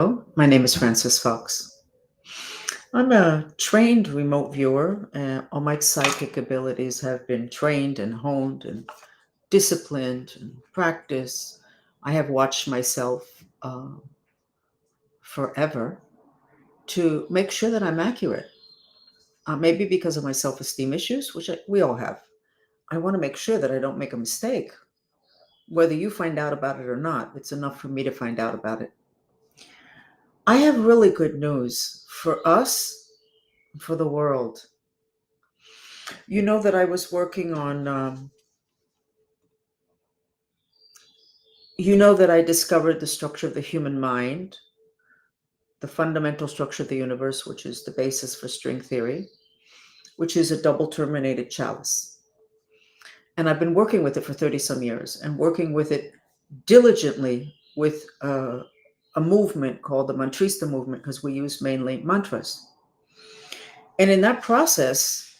Hello, my name is Francis Fox. I'm a trained remote viewer. All my psychic abilities have been trained and honed and disciplined and practiced. I have watched myself forever to make sure that I'm accurate. Maybe because of my self esteem issues, which we all have. I want to make sure that I don't make a mistake. Whether you find out about it or not, it's enough for me to find out about it. I have really good news for us, for the world. You know that I was working on, I discovered the structure of the human mind, the fundamental structure of the universe, which is the basis for string theory, which is a double terminated chalice. And I've been working with it for 30 some years and working with it diligently with a movement called the Mantrista movement, because we use mainly mantras. And in that process,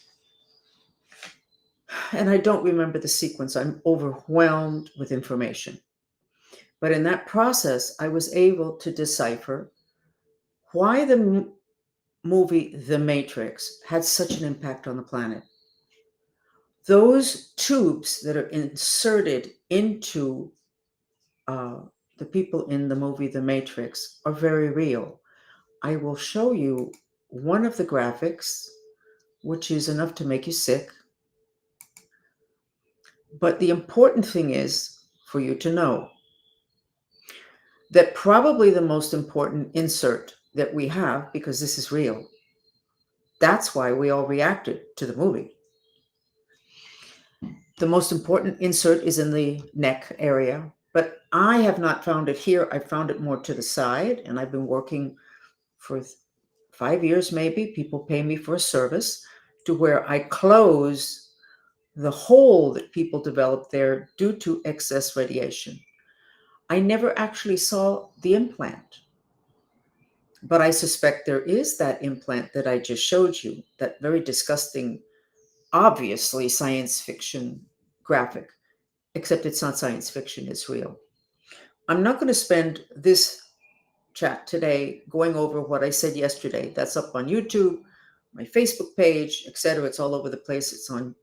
and I don't remember the sequence, I'm overwhelmed with information. But in that process, I was able to decipher why the movie The Matrix had such an impact on the planet. Those tubes that are inserted into the people in the movie The Matrix are very real. I will show you one of the graphics, which is enough to make you sick. But the important thing is for you to know that probably the most important insert that we have, because this is real, that's why we all reacted to the movie. The most important insert is in the neck area, but I have not found it here. I found it more to the side, and I've been working for 5 years maybe. People pay me for a service to where I close the hole that people develop there due to excess radiation. I never actually saw the implant, but I suspect there is that implant that I just showed you, that very disgusting, obviously science fiction graphic, except it's not science fiction, it's real. I'm not going to spend this chat today going over what I said yesterday. That's up on YouTube, my Facebook page, etc. It's all over the place. It's on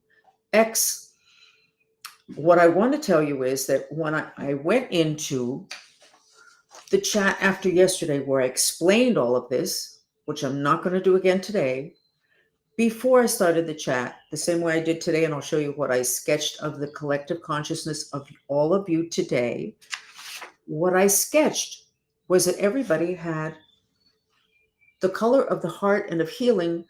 X. What I want to tell you is that when I went into the chat after yesterday, where I explained all of this, which I'm not going to do again today, before I started the chat, the same way I did today, and I'll show you what I sketched of the collective consciousness of all of you today. What I sketched was that everybody had the color of the heart and of healing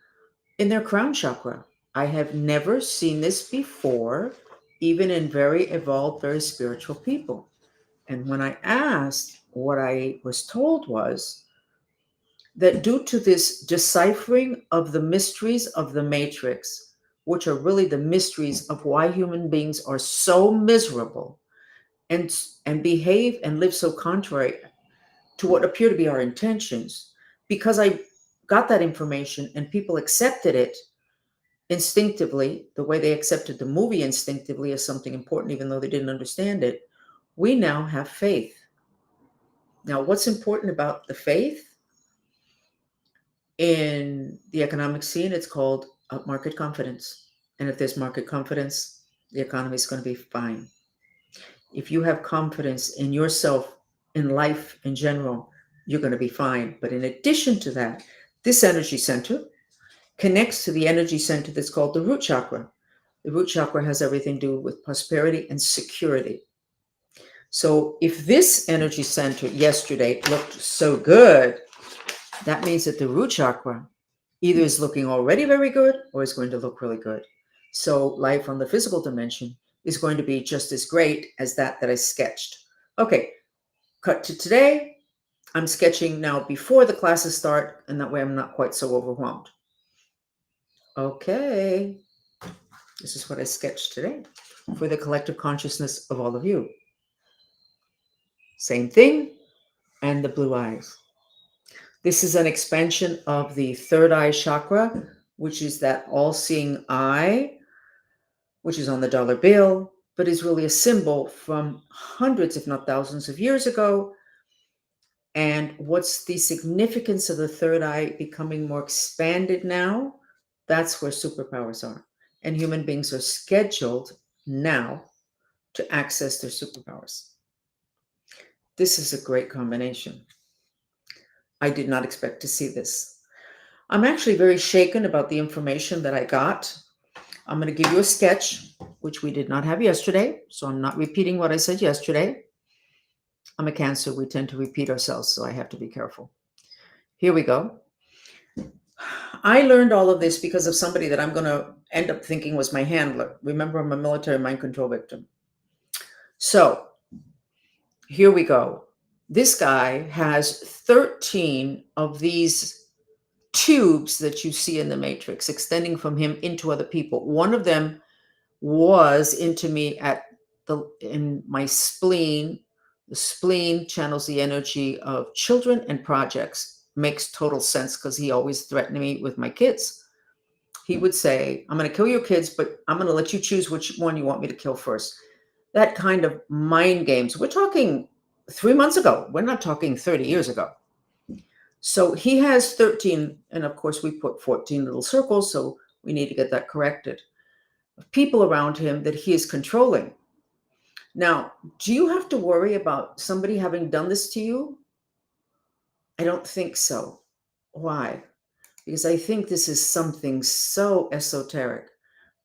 in their crown chakra. I have never seen this before, even in very evolved, very spiritual people. And when I asked, what I was told was that due to this deciphering of the mysteries of the matrix, which are really the mysteries of why human beings are so miserable and behave and live so contrary to what appear to be our intentions, because I got that information and people accepted it instinctively, the way they accepted the movie instinctively as something important, even though they didn't understand it, we now have faith. Now, what's important about the faith? In the economic scene, it's called market confidence. And if there's market confidence, the economy is going to be fine. If you have confidence in yourself, in life in general, you're going to be fine. But in addition to that, this energy center connects to the energy center that's called the root chakra. The root chakra has everything to do with prosperity and security. So if this energy center yesterday looked so good, that means that the root chakra either is looking already very good or is going to look really good. So life on the physical dimension is going to be just as great as that I sketched. Okay, cut to today. I'm sketching now before the classes start, and that way I'm not quite so overwhelmed. Okay, this is what I sketched today for the collective consciousness of all of you. Same thing, and the blue eyes. This is an expansion of the third eye chakra, which is that all-seeing eye, which is on the dollar bill, but is really a symbol from hundreds, if not thousands of years ago. And what's the significance of the third eye becoming more expanded now? That's where superpowers are. And human beings are scheduled now to access their superpowers. This is a great combination. I did not expect to see this. I'm actually very shaken about the information that I got. I'm going to give you a sketch, which we did not have yesterday. So I'm not repeating what I said yesterday. I'm a Cancer. We tend to repeat ourselves, so I have to be careful. Here we go. I learned all of this because of somebody that I'm going to end up thinking was my handler. Remember, I'm a military mind control victim. So here we go. This guy has 13 of these tubes that you see in the matrix extending from him into other people. One of them was into me in my spleen. The spleen channels the energy of children and projects. Makes total sense because he always threatened me with my kids. He would say, I'm going to kill your kids, but I'm going to let you choose which one you want me to kill first. That kind of mind games. We're talking 3 months ago. We're not talking 30 years ago. So he has 13, and of course we put 14 little circles, so we need to get that corrected. People around him that he is controlling. Now, do you have to worry about somebody having done this to you? I don't think so. Why? Because I think this is something so esoteric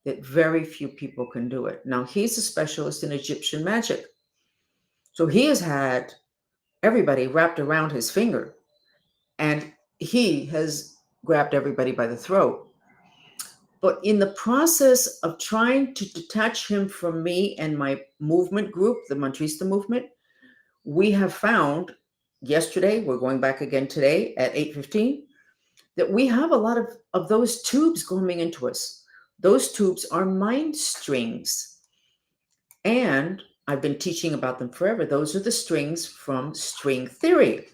that very few people can do it. Now, he's a specialist in Egyptian magic. So he has had everybody wrapped around his finger, and he has grabbed everybody by the throat. But in the process of trying to detach him from me and my movement group, the Mantrista movement, we have found yesterday, we're going back again today at 8:15, that we have a lot of those tubes coming into us. Those tubes are mind strings. And I've been teaching about them forever. Those are the strings from string theory.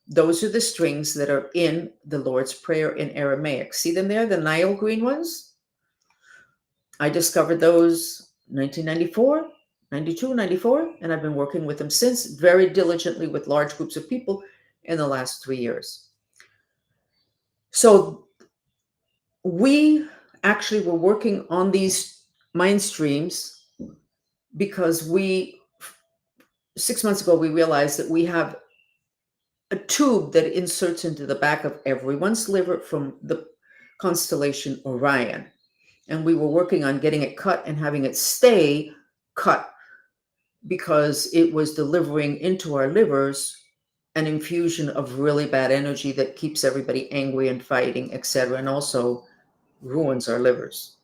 Those are the strings that are in the Lord's Prayer in Aramaic. See them there, the Nile green ones? I discovered those 1994, 92, 94, and I've been working with them since, very diligently with large groups of people in the last 3 years. So we actually were working on these mind streams because 6 months ago, we realized that we have a tube that inserts into the back of everyone's liver from the constellation Orion. And we were working on getting it cut and having it stay cut because it was delivering into our livers an infusion of really bad energy that keeps everybody angry and fighting, etc., and also ruins our livers.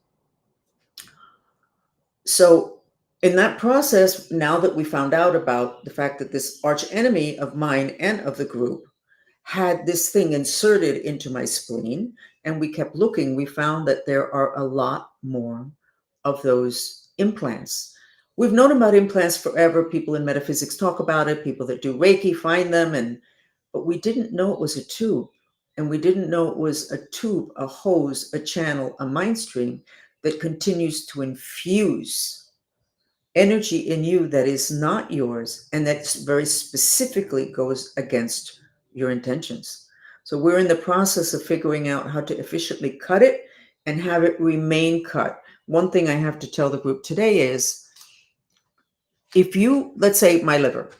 So in that process, now that we found out about the fact that this arch enemy of mine and of the group had this thing inserted into my spleen, and we kept looking, we found that there are a lot more of those implants. We've known about implants forever. People in metaphysics talk about it. People that do Reiki find them, but we didn't know it was a tube. And we didn't know it was a tube, a hose, a channel, a mind stream that continues to infuse energy in you that is not yours and that very specifically goes against your intentions. So we're in the process of figuring out how to efficiently cut it and have it remain cut. One thing I have to tell the group today is, if you, let's say my liver,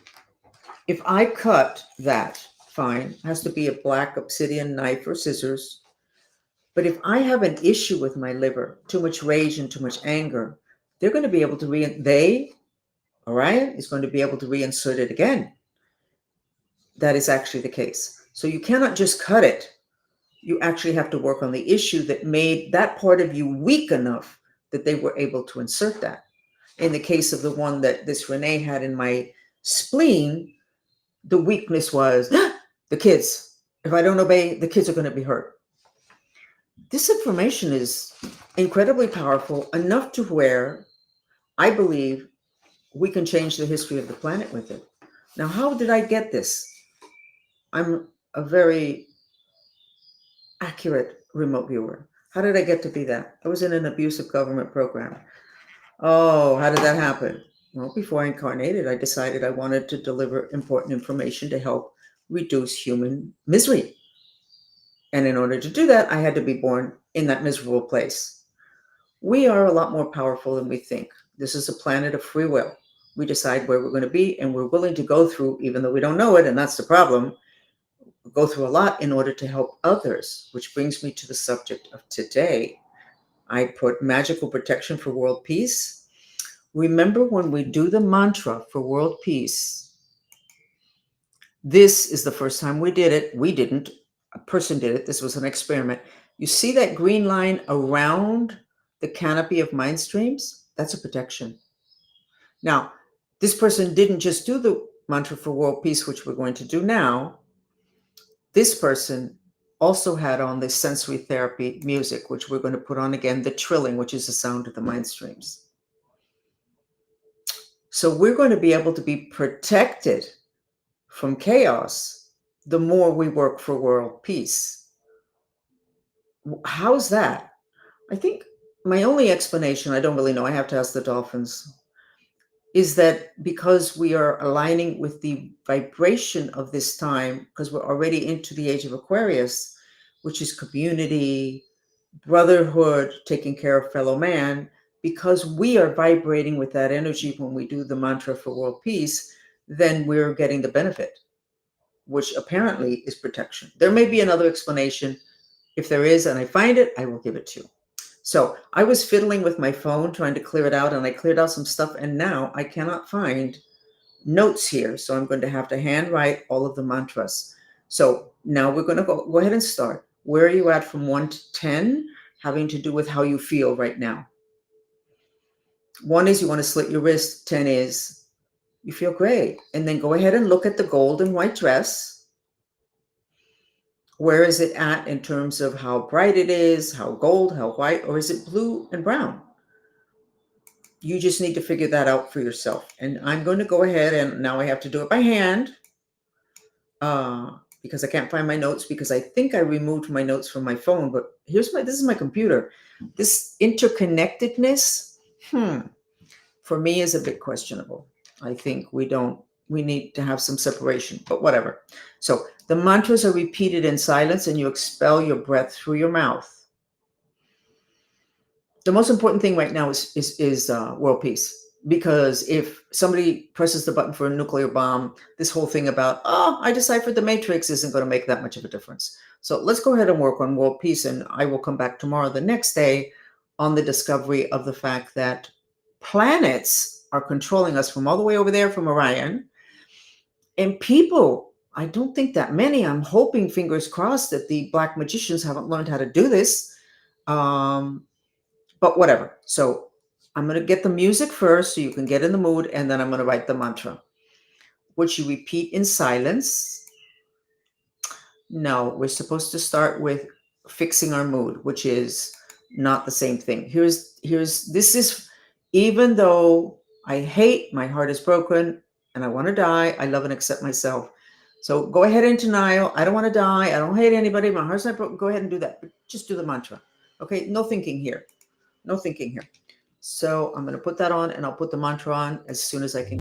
if I cut that, fine, it has to be a black obsidian knife or scissors. But if I have an issue with my liver, too much rage and too much anger, they're going to be able to Orion is going to be able to reinsert it again. That is actually the case. So you cannot just cut it. You actually have to work on the issue that made that part of you weak enough that they were able to insert that. In the case of the one that this Renee had in my spleen, the weakness was the kids. If I don't obey, the kids are going to be hurt. This information is incredibly powerful, enough to where I believe we can change the history of the planet with it. Now, how did I get this? I'm a very accurate remote viewer. How did I get to be that? I was in an abusive government program. Oh, how did that happen? Well, before I incarnated, I decided I wanted to deliver important information to help reduce human misery. And in order to do that, I had to be born in that miserable place. We are a lot more powerful than we think. This is a planet of free will. We decide where we're going to be, and we're willing to go through, even though we don't know it, and that's the problem, go through a lot in order to help others, which brings me to the subject of today. I put magical protection for world peace. Remember when we do the mantra for world peace, this is the first time we did it. We didn't. A person did it. This was an experiment. You see that green line around the canopy of mind streams? That's a protection. Now, this person didn't just do the mantra for world peace, which we're going to do now. This person also had on the sensory therapy music, which we're going to put on again, the trilling, which is the sound of the mind streams. So we're going to be able to be protected from chaos the more we work for world peace. How's that? I think my only explanation, I don't really know, I have to ask the dolphins, is that because we are aligning with the vibration of this time, because we're already into the age of Aquarius, which is community, brotherhood, taking care of fellow man, because we are vibrating with that energy when we do the mantra for world peace, then we're getting the benefit, which apparently is protection. There may be another explanation. If there is, and I find it, I will give it to you. So I was fiddling with my phone, trying to clear it out, and I cleared out some stuff, and now I cannot find notes here. So I'm going to have to handwrite all of the mantras. So now we're going to go ahead and start. Where are you at from 1 to 10, having to do with how you feel right now? 1 is you want to slit your wrist. 10 is you feel great. And then go ahead and look at the gold and white dress. Where is it at in terms of how bright it is, how gold, how white, or is it blue and brown? You just need to figure that out for yourself. And I'm going to go ahead, and now I have to do it by hand because I can't find my notes, because I think I removed my notes from my phone. But this is my computer. This interconnectedness, for me is a bit questionable. I think we need to have some separation, but whatever. So the mantras are repeated in silence, and you expel your breath through your mouth. The most important thing right now is world peace, because if somebody presses the button for a nuclear bomb, this whole thing about, I deciphered the matrix isn't going to make that much of a difference. So let's go ahead and work on world peace, and I will come back tomorrow, the next day, on the discovery of the fact that planets are controlling us from all the way over there from Orion. And people, I don't think that many, I'm hoping, fingers crossed, that the black magicians haven't learned how to do this. But whatever. So I'm going to get the music first so you can get in the mood, and then I'm going to write the mantra, which you repeat in silence. No, we're supposed to start with fixing our mood, which is not the same thing. This is, even though I hate, my heart is broken, and I want to die, I love and accept myself. So go ahead in denial. I don't want to die. I don't hate anybody. My heart's not broken. Go ahead and do that. But just do the mantra. Okay? No thinking here. No thinking here. So I'm going to put that on, and I'll put the mantra on as soon as I can.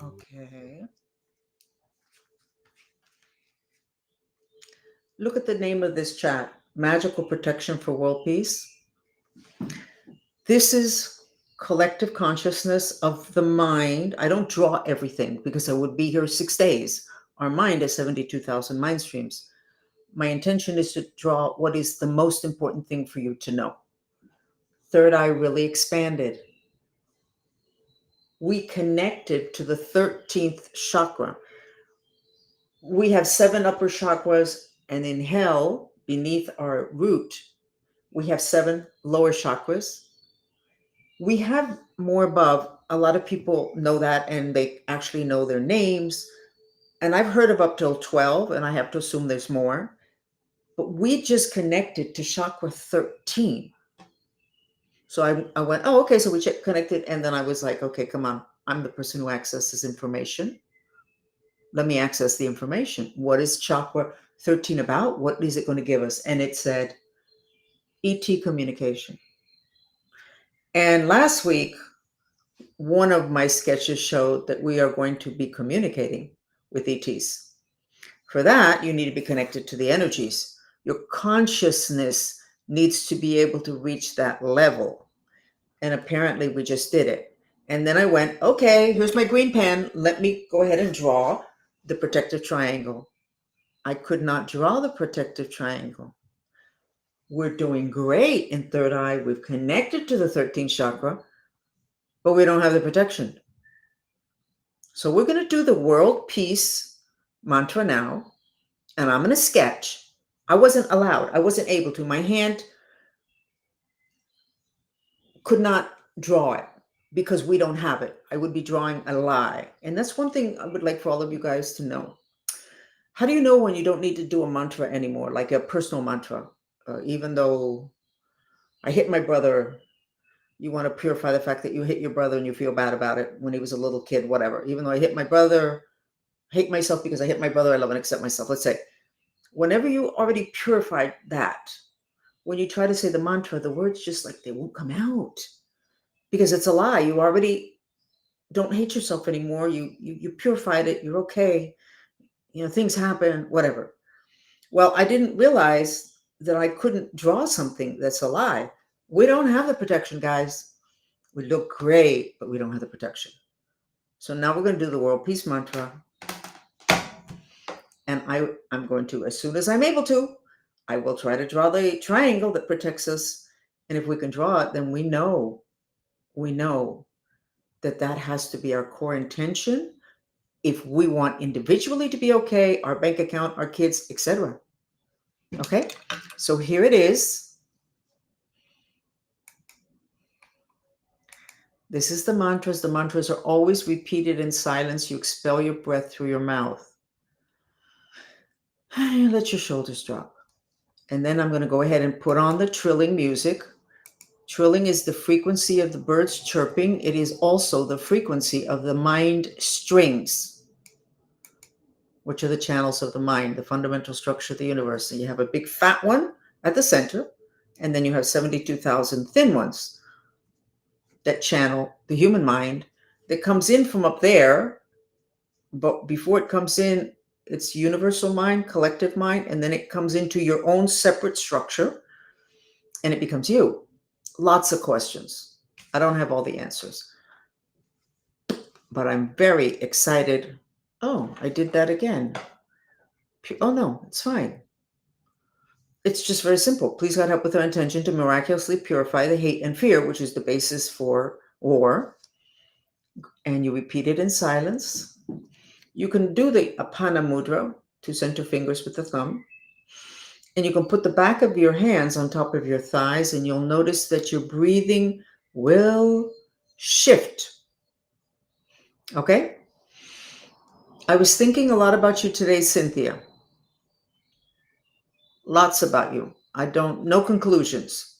Okay. Look at the name of this chat, Magical Protection for World Peace. This is collective consciousness of the mind. I don't draw everything because I would be here 6 days. Our mind is 72,000 mind streams. My intention is to draw what is the most important thing for you to know. Third eye really expanded. We connected to the 13th chakra. We have 7 upper chakras, and in hell, beneath our root, we have 7 lower chakras. We have more above. A lot of people know that, and they actually know their names. And I've heard of up till 12, and I have to assume there's more. But we just connected to chakra 13. So I went, oh, okay, so we connected. And then I was like, okay, come on. I'm the person who accesses information. Let me access the information. What is chakra 13 about? What is it going to give us? And it said ET communication. And last week, one of my sketches showed that we are going to be communicating with ETs. For that, you need to be connected to the energies. Your consciousness needs to be able to reach that level. And apparently we just did it. And then I went, okay, here's my green pen. Let me go ahead and draw the protective triangle. I could not draw the protective triangle. We're doing great in third eye. We've connected to the 13th chakra, but we don't have the protection. So we're going to do the world peace mantra now, and I'm going to sketch. I wasn't allowed. I wasn't able to. My hand could not draw it because we don't have it. I would be drawing a lie. And that's one thing I would like for all of you guys to know. How do you know when you don't need to do a mantra anymore, like a personal mantra? Even though I hit my brother, you want to purify the fact that you hit your brother and you feel bad about it when he was a little kid, whatever. Even though I hit my brother, hate myself because I hate my brother, I love and accept myself. Let's say, whenever you already purified that, when you try to say the mantra, the words just like they won't come out because it's a lie. You already don't hate yourself anymore. You purified it. You're okay. Things happen, whatever. Well, I didn't realize that I couldn't draw something that's a lie. We don't have the protection, guys. We look great, but we don't have the protection. So now we're going to do the world peace mantra. And I'm going to, as soon as I'm able to, I will try to draw the triangle that protects us. And if we can draw it, then we know that that has to be our core intention if we want individually to be okay, our bank account, our kids, etc. Okay, so here it is. This is the mantras. The mantras are always repeated in silence. You expel your breath through your mouth. Let your shoulders drop. And then I'm going to go ahead and put on the trilling music. Trilling is the frequency of the birds chirping. It is also the frequency of the mind strings, which are the channels of the mind, the fundamental structure of the universe. And you have a big fat one at the center, and then you have 72,000 thin ones that channel the human mind that comes in from up there. But before it comes in, it's universal mind, collective mind, and then it comes into your own separate structure, and it becomes you. Lots of questions. I don't have all the answers, but I'm very excited. Oh, I did that again. Oh, no, it's fine. It's just very simple. Please God help with our intention to miraculously purify the hate and fear, which is the basis for war. And you repeat it in silence. You can do the Apana Mudra, 2 center fingers with the thumb. And you can put the back of your hands on top of your thighs, and you'll notice that your breathing will shift. Okay? I was thinking a lot about you today, Cynthia. Lots about you. No conclusions.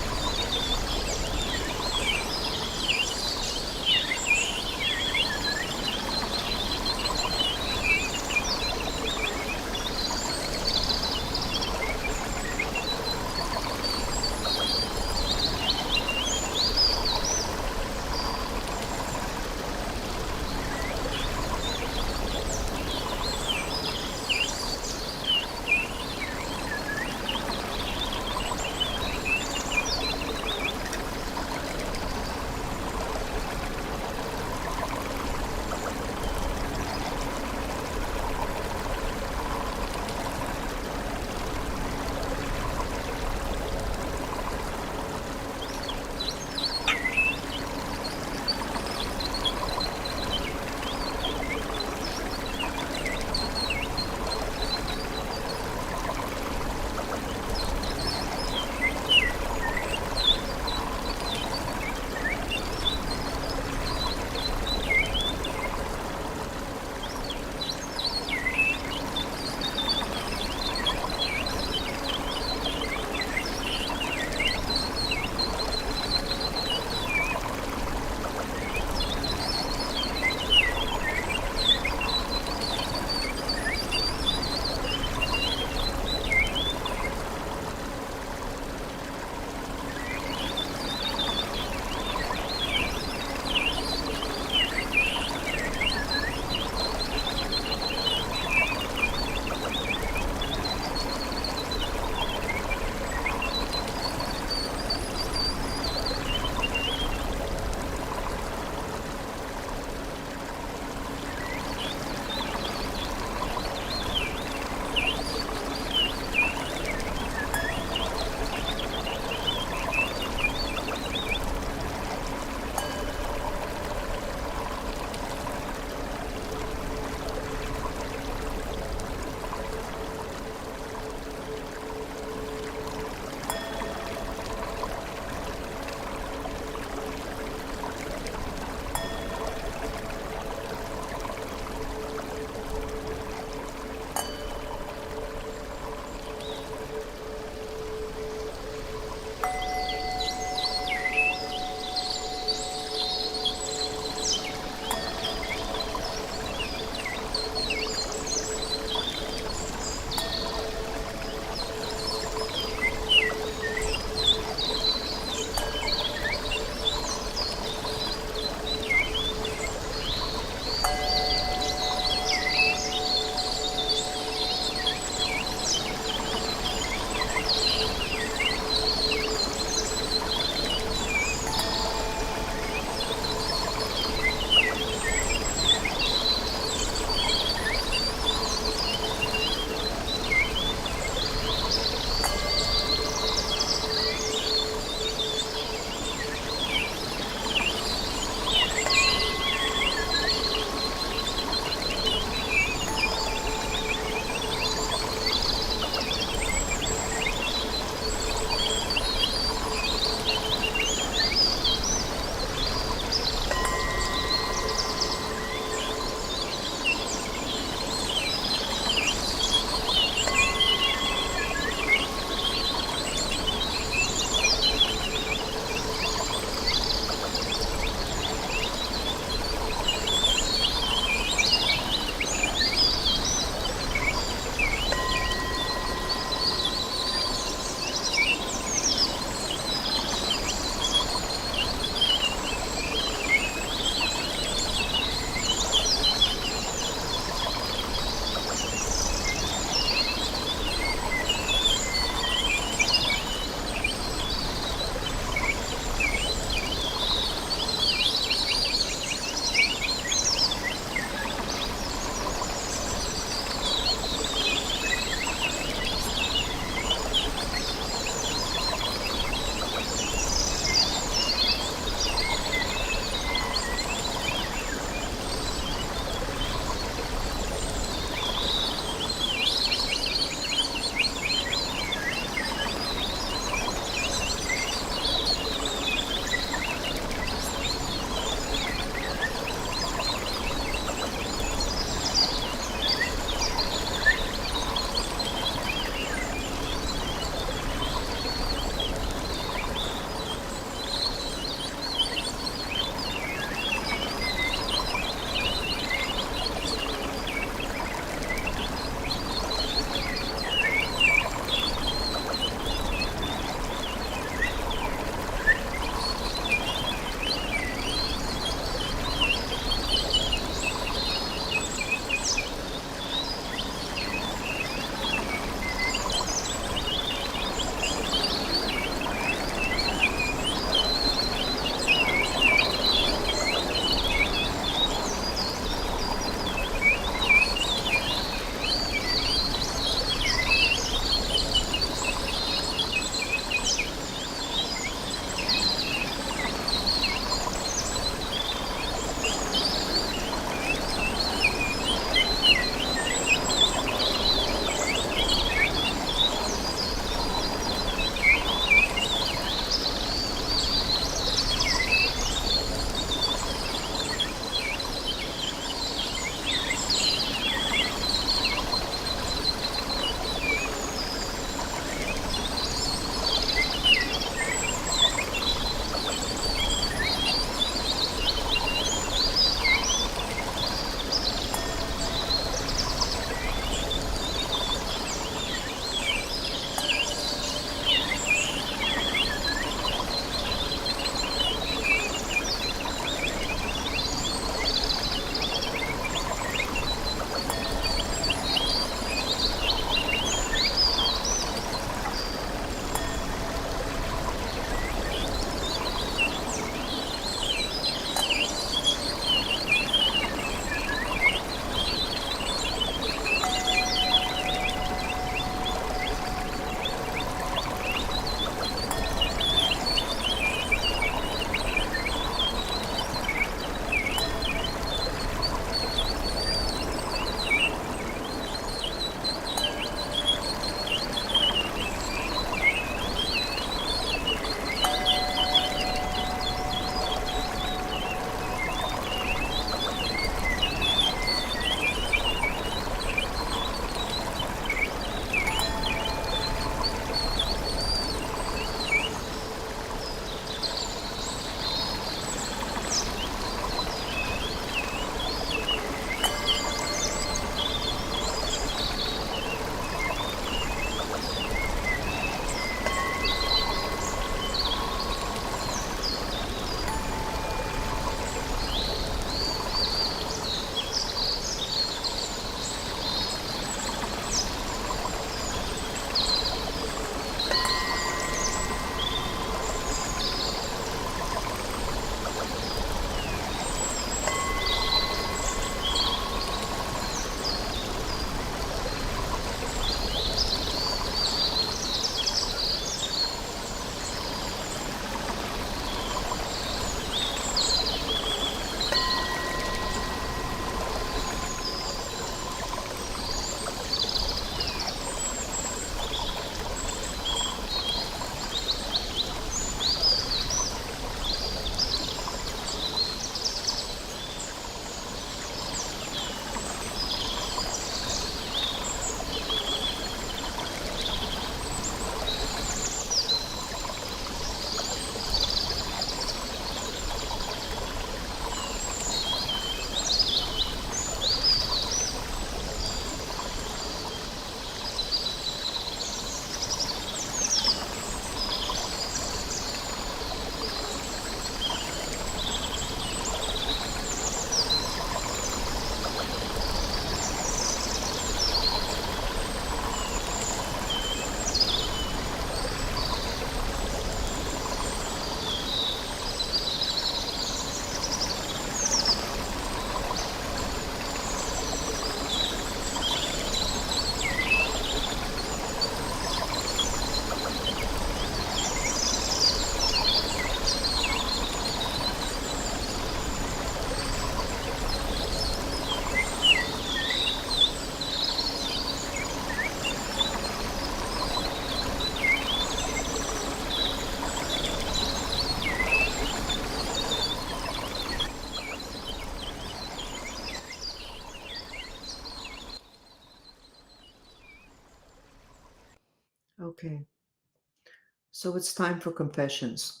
So it's time for confessions.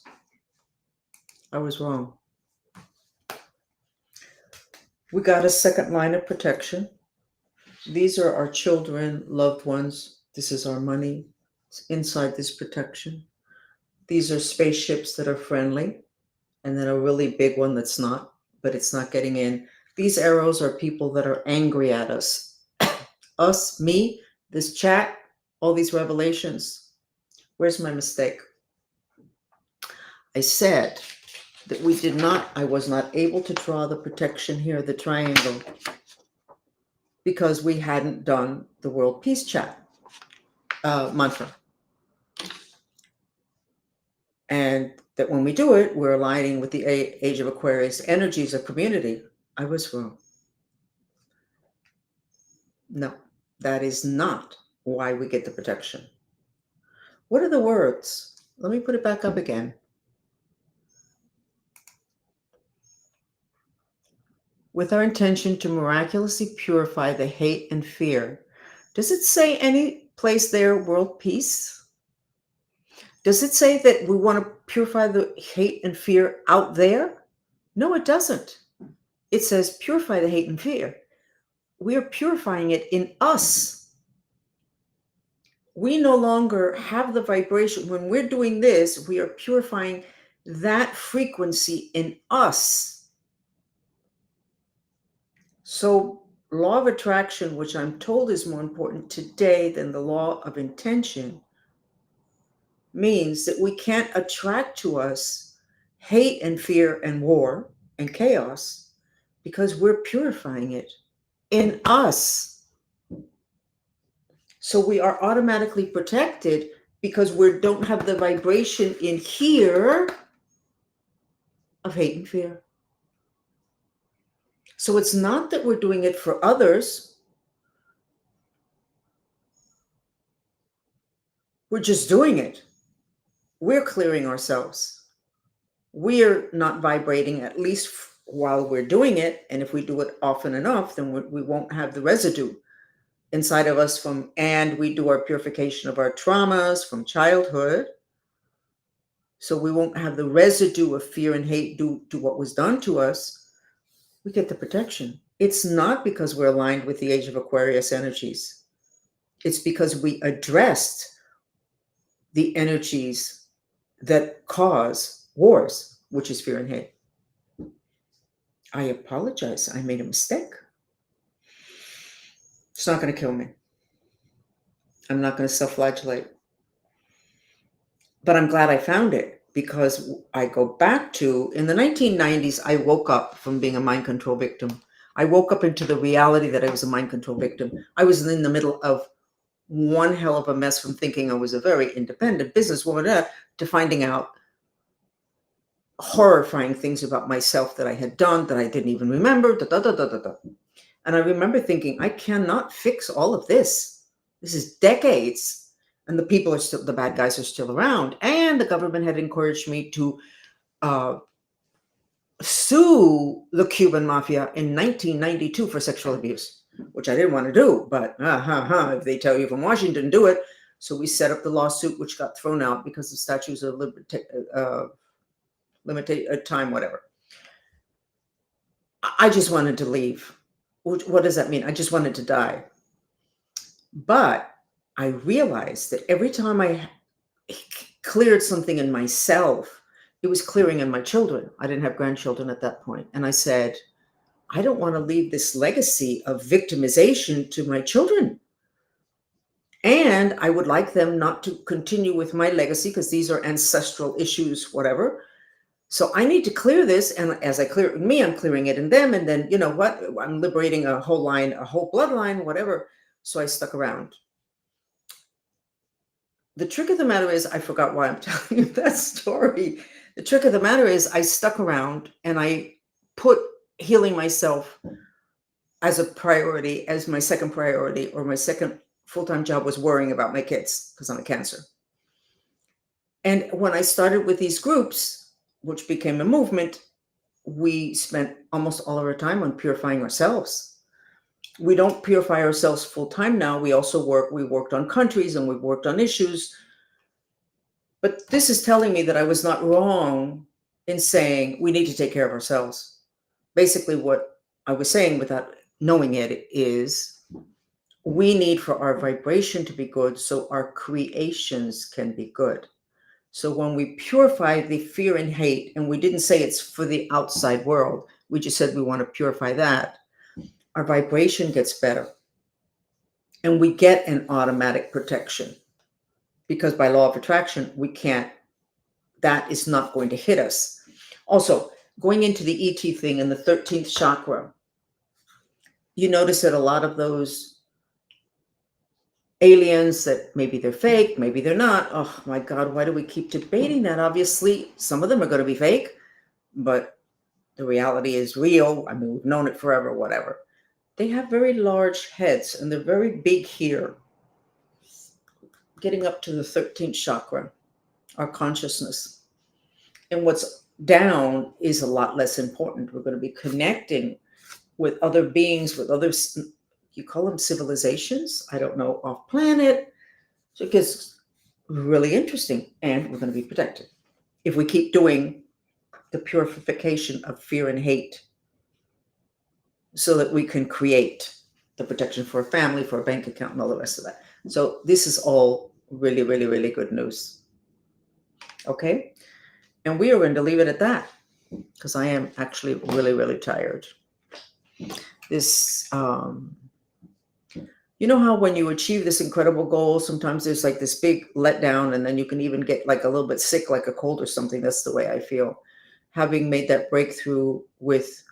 I was wrong. We got a second line of protection. These are our children, loved ones. This is our money. It's inside this protection. These are spaceships that are friendly, and then a really big one that's not, but it's not getting in. These arrows are people that are angry at us. Us, me, this chat, all these revelations. Where's my mistake? I said that I was not able to draw the protection here, the triangle, because we hadn't done the World Peace Chat mantra. And that when we do it, we're aligning with the Age of Aquarius energies of community. I was wrong. No, that is not why we get the protection. What are the words? Let me put it back up again. With our intention to miraculously purify the hate and fear. Does it say any place there, world peace? Does it say that we want to purify the hate and fear out there? No, it doesn't. It says purify the hate and fear. We are purifying it in us. We no longer have the vibration. When we're doing this, we are purifying that frequency in us. So law of attraction, which I'm told is more important today than the law of intention, means that we can't attract to us hate and fear and war and chaos because we're purifying it in us. So we are automatically protected because we don't have the vibration in here of hate and fear. So it's not that we're doing it for others. We're just doing it. We're clearing ourselves. We're not vibrating, at least while we're doing it. And if we do it often enough, then we won't have the residue inside of us and we do our purification of our traumas from childhood. So we won't have the residue of fear and hate due to what was done to us. We get the protection. It's not because we're aligned with the Age of Aquarius energies. It's because we addressed the energies that cause wars, which is fear and hate. I apologize. I made a mistake. It's not going to kill me. I'm not going to self-flagellate. But I'm glad I found it because I go back to, in the 1990s, I woke up from being a mind control victim. I woke up into the reality that I was a mind control victim. I was in the middle of one hell of a mess from thinking I was a very independent businesswoman to finding out horrifying things about myself that I had done that I didn't even remember. And I remember thinking, I cannot fix all of this. This is decades. And the people are still, the bad guys are still around. And the government had encouraged me to sue the Cuban mafia in 1992 for sexual abuse, which I didn't want to do. But if they tell you from Washington, do it. So we set up the lawsuit, which got thrown out because the statutes of limited time, whatever. I just wanted to leave. What does that mean? I just wanted to die. But I realized that every time I cleared something in myself, it was clearing in my children. I didn't have grandchildren at that point. And I said, I don't want to leave this legacy of victimization to my children. And I would like them not to continue with my legacy because these are ancestral issues, whatever. So I need to clear this. And as I clear it in me, I'm clearing it in them. And then, you know what? I'm liberating a whole line, a whole bloodline, whatever. So I stuck around. The trick of the matter is, I forgot why I'm telling you that story. The trick of the matter is I stuck around and I put healing myself as a priority, as my second priority, or my second full-time job was worrying about my kids because I'm a Cancer. And when I started with these groups, which became a movement, we spent almost all of our time on purifying ourselves. We don't purify ourselves full time now. We also we worked on countries and we've worked on issues. But this is telling me that I was not wrong in saying we need to take care of ourselves. Basically, what I was saying without knowing it is we need for our vibration to be good so our creations can be good. So when we purify the fear and hate, and we didn't say it's for the outside world, we just said we want to purify that, our vibration gets better. And we get an automatic protection because by law of attraction, that is not going to hit us. Also, going into the ET thing in the 13th chakra, you notice that a lot of those aliens, that maybe they're fake, maybe they're not. Oh my God, why do we keep debating that? Obviously, some of them are going to be fake, but the reality is real. I mean, we've known it forever, whatever. They have very large heads and they're very big here. Getting up to the 13th chakra, our consciousness. And what's down is a lot less important. We're going to be connecting with other beings, with others. You call them civilizations? I don't know, off planet. So it gets really interesting, and we're going to be protected if we keep doing the purification of fear and hate so that we can create the protection for a family, for a bank account, and all the rest of that. So this is all really, really, really good news. Okay? And we are going to leave it at that because I am actually really, really tired. This, you know how when you achieve this incredible goal, sometimes there's like this big letdown, and then you can even get like a little bit sick, like a cold or something. That's the way I feel. Having made that breakthrough with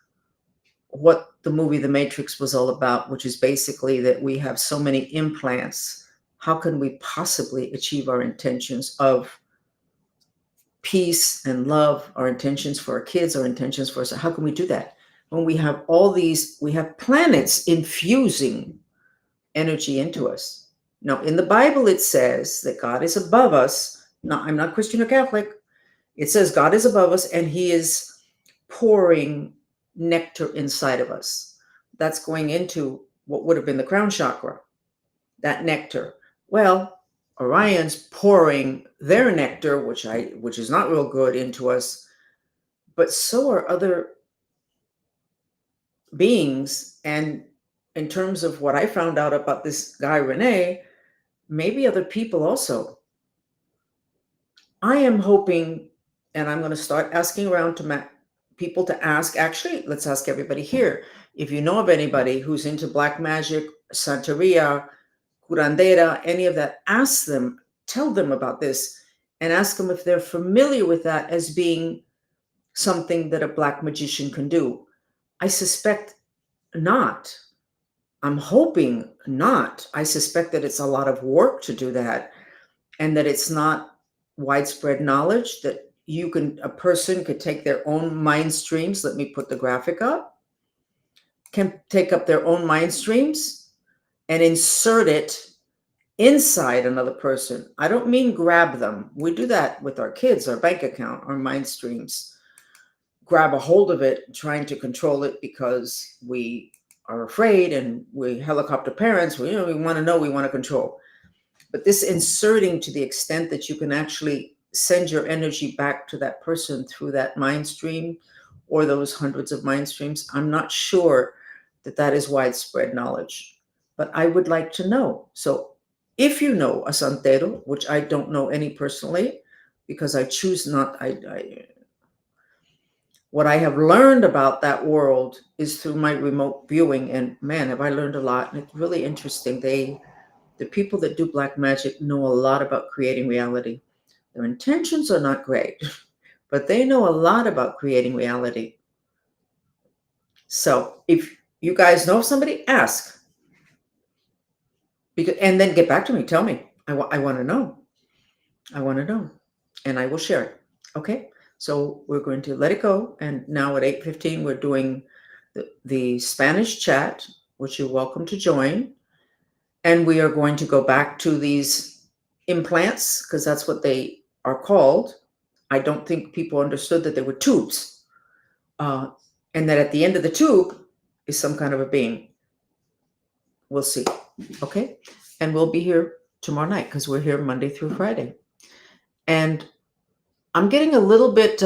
what the movie The Matrix was all about, which is basically that we have so many implants. How can we possibly achieve our intentions of peace and love, our intentions for our kids, our intentions for us? How can we do that when we have all these, we have planets infusing energy into us? Now, in the Bible, it says that God is above us. Now, I'm not Christian or Catholic. It says God is above us and he is pouring nectar inside of us. That's going into what would have been the crown chakra, that nectar. Well, Orion's pouring their nectar, which is not real good, into us, but so are other beings. And in terms of what I found out about this guy, Renee, maybe other people also. I am hoping, and I'm going to start asking around to people to ask. Actually, let's ask everybody here. If you know of anybody who's into black magic, Santeria, curandera, any of that, ask them, tell them about this, and ask them if they're familiar with that as being something that a black magician can do. I suspect not. I'm hoping not. I suspect that it's a lot of work to do that, and that it's not widespread knowledge, that a person could take their own mind streams. Let me put the graphic up. Can take up their own mind streams and insert it inside another person. I don't mean grab them. We do that with our kids, our bank account, our mind streams. Grab a hold of it, trying to control it because we are afraid and we helicopter parents. We want to know, we want to control. But this inserting, to the extent that you can actually send your energy back to that person through that mind stream or those hundreds of mind streams, I'm not sure that is widespread knowledge. But I would like to know. So if you know a santero, which I don't know any personally, because I choose not, what I have learned about that world is through my remote viewing, and man, have I learned a lot. And it's really interesting. The people that do black magic know a lot about creating reality. Their intentions are not great, but they know a lot about creating reality. So if you guys know somebody, ask. And then get back to me. Tell me. I want to know. I want to know. And I will share it. Okay? So we're going to let it go. And now at 8:15, we're doing the Spanish chat, which you're welcome to join. And we are going to go back to these implants because that's what they are called. I don't think people understood that they were tubes. And that at the end of the tube is some kind of a being. We'll see. Okay? And we'll be here tomorrow night because we're here Monday through Friday. And I'm getting a little bit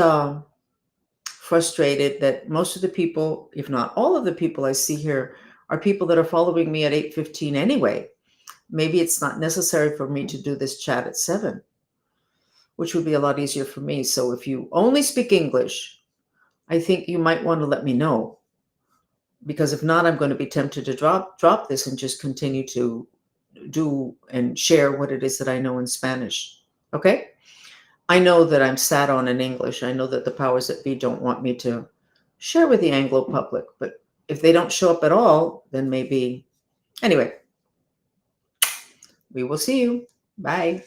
frustrated that most of the people, if not all of the people I see here, are people that are following me at 8:15 anyway. Maybe it's not necessary for me to do this chat at 7, which would be a lot easier for me. So if you only speak English, I think you might want to let me know, because if not, I'm going to be tempted to drop this and just continue to do and share what it is that I know in Spanish. Okay? I know that I'm sat on in English. I know that the powers that be don't want me to share with the Anglo public, but if they don't show up at all, then maybe. Anyway, we will see you. Bye.